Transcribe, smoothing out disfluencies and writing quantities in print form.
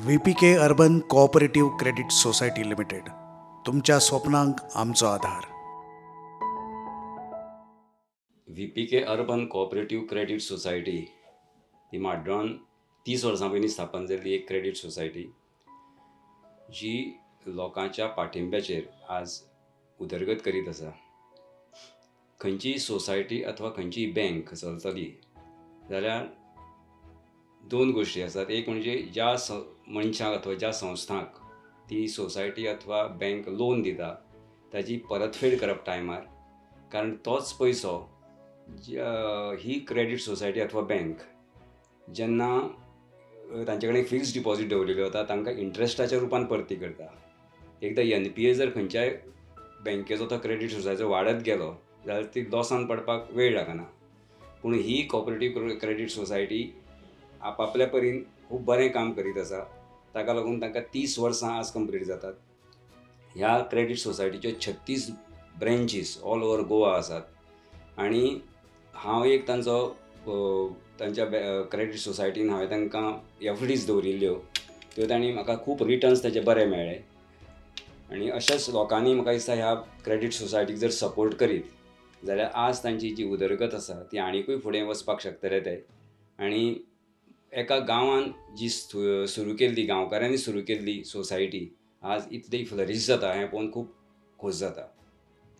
VPK urban cooperative credit society limited, तुमच्या स्वप्नांक आमचो आधार. VPK urban cooperative credit society ही माड्डोळान 30 वर्सां पयलीं स्थापन जाल्ली एक क्रेडिट सोसायटी जी लोकांच्या पाठिंब्याचेर आज उदरगत करीत आसा. खंयचीय सोसायटी अथवा खंयचीय बँक चलतली जाल्यार दोन गोश्टी आसात. एक म्हणजे ज्या मनशाक अथवा ज्या संस्थांक ती सोसायटी अथवा बँक लोन दिता ताची परतफेड करप टायमार, कारण तोच पयसो ही क्रेडिट सोसायटी अथवा बँक जेन्ना तांचे कडेन फिक्स्ड डिपॉझिट दवरिल्लो वता तांकां इंट्रस्टाच्या रुपान परती करता. एकदां NPA जर खंयच्याय बँकेचो तो क्रेडिट सोसायटीचो वाडत गेलो जाल्यार ती लॉसान पडपाक वेळ लागना. पूण ही कोऑपरेटिव्ह क्रेडिट सोसायटी आपआपल्या परीन खूब बरें काम करीत आसा. ताका लागून तांकां 30 वर्सां आज कंप्लीट जातात. ह्या क्रेडिट सोसायटीच्यो 36 ब्रँचीस ऑल ओवर गोवा आसात आनी हांव एक तांच्या क्रेडिट सोसायटीन हांवें तांकां FDs दवरिल्ल्यो, त्यो तांणी म्हाका खूब रिटर्न्स ताचे बरे मेळ्ळे. आनी अशाच लोकांनी म्हाका दिसता ह्या क्रेडिट सोसायटीक जर सपोर्ट करीत जाल्यार आज तांची जी उदरगत आसा ती आनीकूय फुडें वचपाक शकतले ते. आनी एका गांवान जी सुरू केल्ली, गांवकारांनी सुरू केल्ली सोसायटी आज इतली फ्लरीश जाता हें पळोवन खूब खोस जाता.